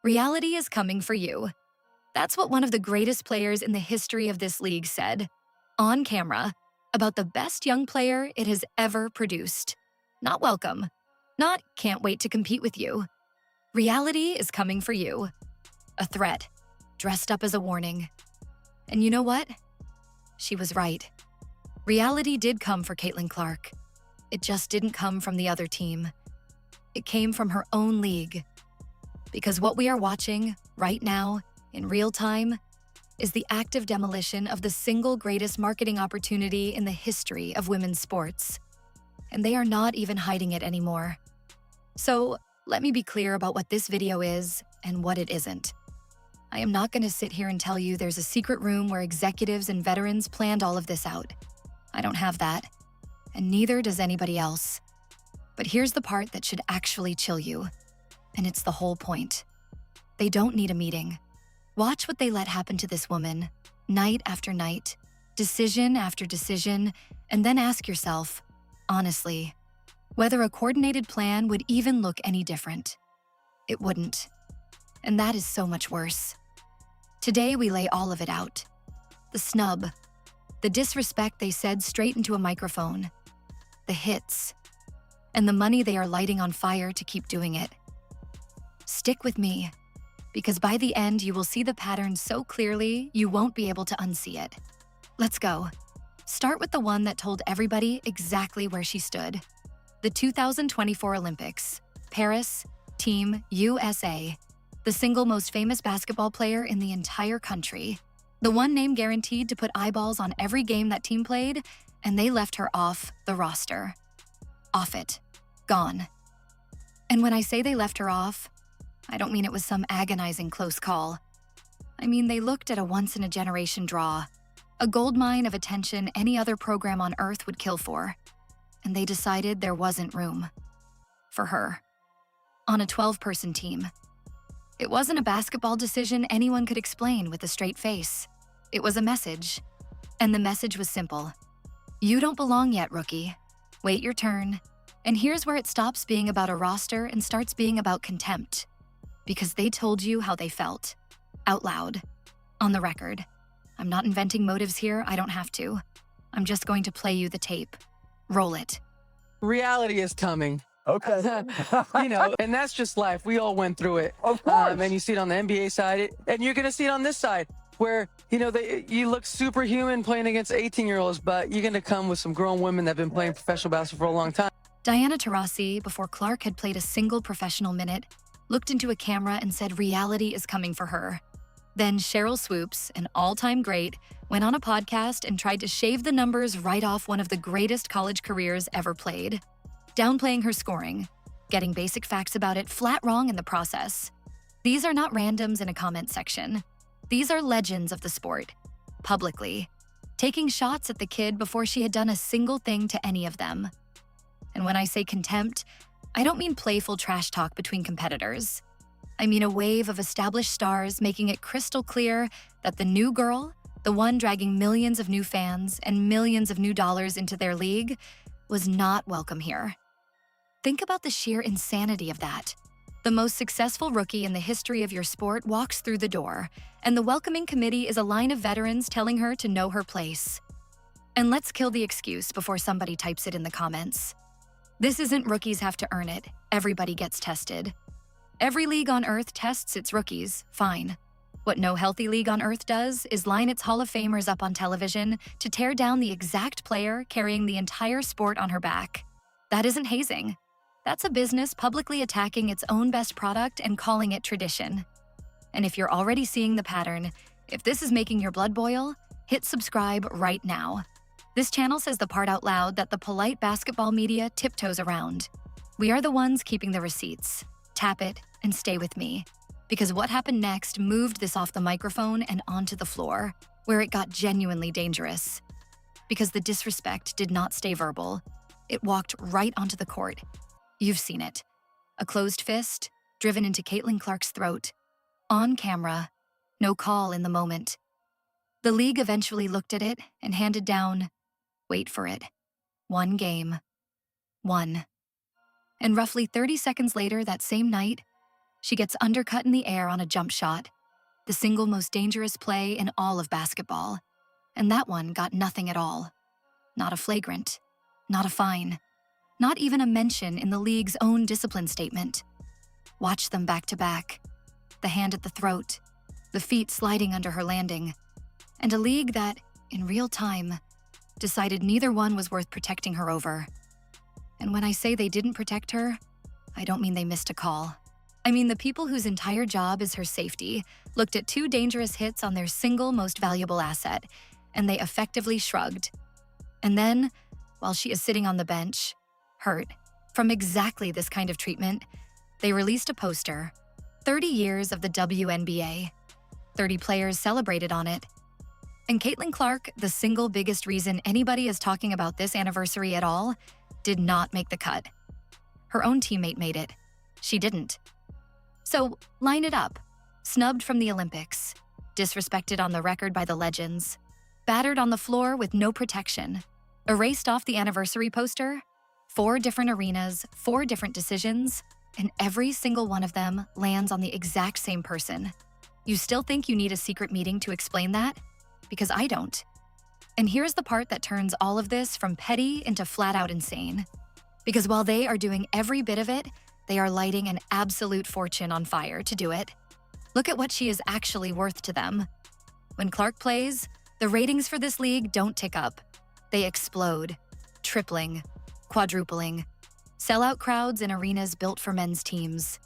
Reality is coming for you. That's what one of the greatest players in the history of this league said, on camera, about the best young player it has ever produced. Not welcome. Not can't wait to compete with you. Reality is coming for you. A threat, dressed up as a warning. And you know what? She was right. Reality did come for Caitlin Clark. It just didn't come from the other team. It came from her own league. Because what we are watching right now, in real time, is the active demolition of the single greatest marketing opportunity in the history of women's sports. And they are not even hiding it anymore. So, let me be clear about what this video is and what it isn't. I am not going to sit here and tell you there's a secret room where executives and veterans planned all of this out. I don't have that, and neither does anybody else. But here's the part that should actually chill you, and it's the whole point. They don't need a meeting. Watch what they let happen to this woman, night after night, decision after decision, and then ask yourself, honestly, whether a coordinated plan would even look any different. It wouldn't. And that is so much worse. Today we lay all of it out. The snub, the disrespect they said straight into a microphone, the hits, and the money they are lighting on fire to keep doing it. Stick with me, because by the end you will see the pattern so clearly you won't be able to unsee it. Let's go. Start with the one that told everybody exactly where she stood. The 2024 Olympics, Paris, Team USA, the single most famous basketball player in the entire country, the one name guaranteed to put eyeballs on every game that team played, and they left her off the roster. Off it. Gone. And when I say they left her off, I don't mean it was some agonizing close call. I mean they looked at a once-in-a-generation draw, a goldmine of attention any other program on Earth would kill for, and they decided there wasn't room for her on a 12-person team. It wasn't a basketball decision anyone could explain with a straight face. It was a message, and the message was simple. You don't belong yet, rookie. Wait your turn. And here's where it stops being about a roster and starts being about contempt. Because they told you how they felt. Out loud. On the record. I'm not inventing motives here, I don't have to. I'm just going to play you the tape. Roll it. Reality is coming. Okay. And that's just life. We all went through it. Of course. And you see it on the NBA side, and you're going to see it on this side, where, you look superhuman playing against 18-year-olds, but you're going to come with some grown women that have been playing professional basketball for a long time. Diana Taurasi, before Clark had played a single professional minute, looked into a camera and said reality is coming for her. Then Cheryl Swoops, an all-time great, went on a podcast and tried to shave the numbers right off one of the greatest college careers ever played, downplaying her scoring, getting basic facts about it flat wrong in the process. These are not randoms in a comment section. These are legends of the sport, publicly, taking shots at the kid before she had done a single thing to any of them. And when I say contempt, I don't mean playful trash talk between competitors. I mean a wave of established stars making it crystal clear that the new girl, the one dragging millions of new fans and millions of new dollars into their league, was not welcome here. Think about the sheer insanity of that. The most successful rookie in the history of your sport walks through the door, and the welcoming committee is a line of veterans telling her to know her place. And let's kill the excuse before somebody types it in the comments. This isn't rookies have to earn it. Everybody gets tested. Every league on Earth tests its rookies, fine. What no healthy league on Earth does is line its Hall of Famers up on television to tear down the exact player carrying the entire sport on her back. That isn't hazing. That's a business publicly attacking its own best product and calling it tradition. And if you're already seeing the pattern, if this is making your blood boil, hit subscribe right now. This channel says the part out loud that the polite basketball media tiptoes around. We are the ones keeping the receipts. Tap it and stay with me. Because what happened next moved this off the microphone and onto the floor, where it got genuinely dangerous. Because the disrespect did not stay verbal. It walked right onto the court. You've seen it. A closed fist, driven into Caitlin Clark's throat. On camera. No call in the moment. The league eventually looked at it and handed down, wait for it, 1 game. 1. And roughly 30 seconds later that same night, She gets undercut in the air on a jump shot, the single most dangerous play in all of basketball. And that one got nothing at all. Not a flagrant, not a fine, not even a mention in the league's own discipline statement. Watch them back to back. The hand at the throat, the feet sliding under her landing, and a league that, in real time, decided neither one was worth protecting her over. And when I say they didn't protect her, I don't mean they missed a call. I mean the people whose entire job is her safety looked at 2 dangerous hits on their single most valuable asset, and they effectively shrugged. And then, while she is sitting on the bench, hurt from exactly this kind of treatment, they released a poster, 30 years of the WNBA. 30 players celebrated on it. And Caitlin Clark, the single biggest reason anybody is talking about this anniversary at all, did not make the cut. Her own teammate made it. She didn't. So, line it up. Snubbed from the Olympics, disrespected on the record by the legends, battered on the floor with no protection, erased off the anniversary poster, 4 different arenas, 4 different decisions, and every single one of them lands on the exact same person. You still think you need a secret meeting to explain that? Because I don't. And here's the part that turns all of this from petty into flat-out insane. Because while they are doing every bit of it, they are lighting an absolute fortune on fire to do it. Look at what she is actually worth to them. When Clark plays, the ratings for this league don't tick up. They explode, tripling, quadrupling. Sellout crowds in arenas built for men's teams.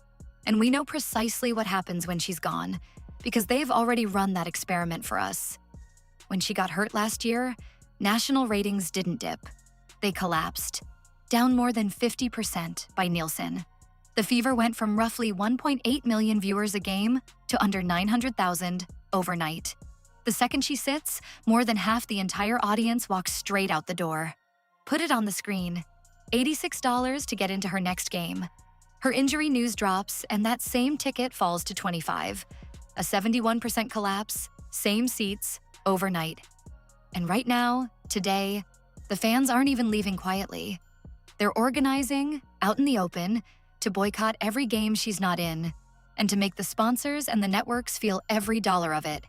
And we know precisely what happens when she's gone, because they've already run that experiment for us. When she got hurt last year, national ratings didn't dip. They collapsed, down more than 50% by Nielsen. The Fever went from roughly 1.8 million viewers a game to under 900,000 overnight. The second she sits, more than half the entire audience walks straight out the door. Put it on the screen. $86 to get into her next game. Her injury news drops, and that same ticket falls to $25. A 71% collapse, same seats, overnight. And right now, today, the fans aren't even leaving quietly. They're organizing, out in the open, to boycott every game she's not in, and to make the sponsors and the networks feel every dollar of it.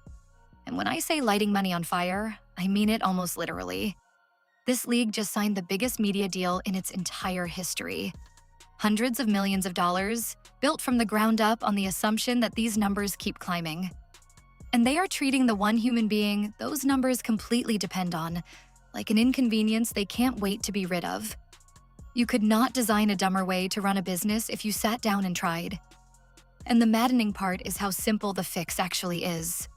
And when I say lighting money on fire, I mean it almost literally. This league just signed the biggest media deal in its entire history. Hundreds of millions of dollars, built from the ground up on the assumption that these numbers keep climbing. And they are treating the one human being those numbers completely depend on, like an inconvenience they can't wait to be rid of. You could not design a dumber way to run a business if you sat down and tried. And the maddening part is how simple the fix actually is.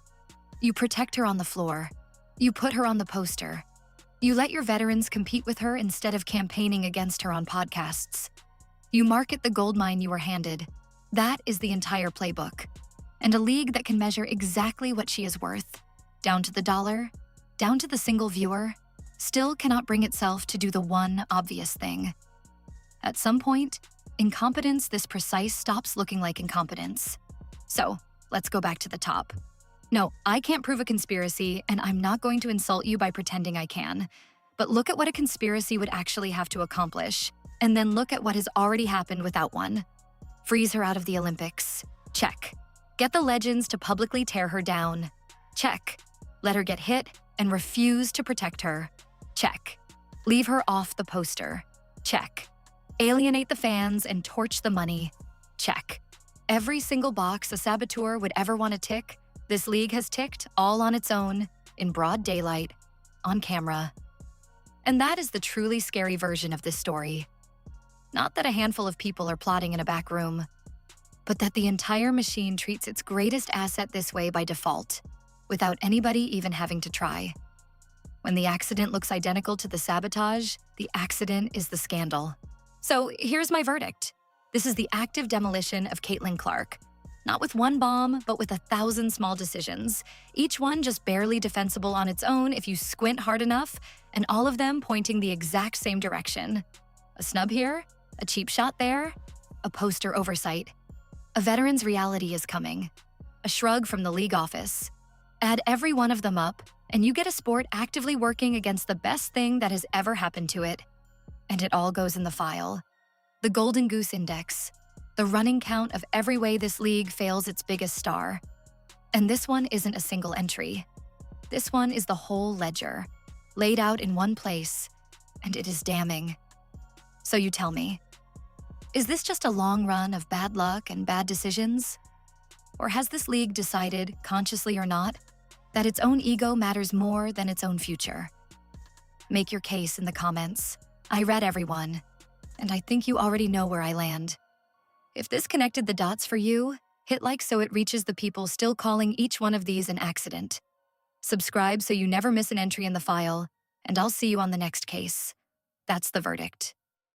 You protect her on the floor. You put her on the poster. You let your veterans compete with her instead of campaigning against her on podcasts. You market the gold mine you were handed. That is the entire playbook. And a league that can measure exactly what she is worth, down to the dollar, down to the single viewer, still cannot bring itself to do the one obvious thing. At some point, incompetence this precise stops looking like incompetence. So, let's go back to the top. No, I can't prove a conspiracy, and I'm not going to insult you by pretending I can. But look at what a conspiracy would actually have to accomplish, and then look at what has already happened without one. Freeze her out of the Olympics. Check. Get the legends to publicly tear her down. Check. Let her get hit and refuse to protect her. Check. Leave her off the poster. Check. Alienate the fans and torch the money. Check. Every single box a saboteur would ever want to tick, this league has ticked all on its own, in broad daylight, on camera. And that is the truly scary version of this story. Not that a handful of people are plotting in a back room, but that the entire machine treats its greatest asset this way by default, without anybody even having to try. When the accident looks identical to the sabotage, the accident is the scandal. So here's my verdict. This is the active demolition of Caitlin Clark. Not with one bomb, but with 1,000 small decisions, each one just barely defensible on its own if you squint hard enough, and all of them pointing the exact same direction. A snub here, a cheap shot there, a poster oversight. A veteran's reality is coming. A shrug from the league office. Add every one of them up, and you get a sport actively working against the best thing that has ever happened to it. And it all goes in the file. The Golden Goose Index. the running count of every way this league fails its biggest star. And this one isn't a single entry. This one is the whole ledger, laid out in one place, and it is damning. So you tell me, is this just a long run of bad luck and bad decisions? Or has this league decided, consciously or not, that its own ego matters more than its own future? Make your case in the comments. I read everyone, and I think you already know where I land. If this connected the dots for you, hit like so it reaches the people still calling each one of these an accident. Subscribe so you never miss an entry in the file, and I'll see you on the next case. That's the verdict.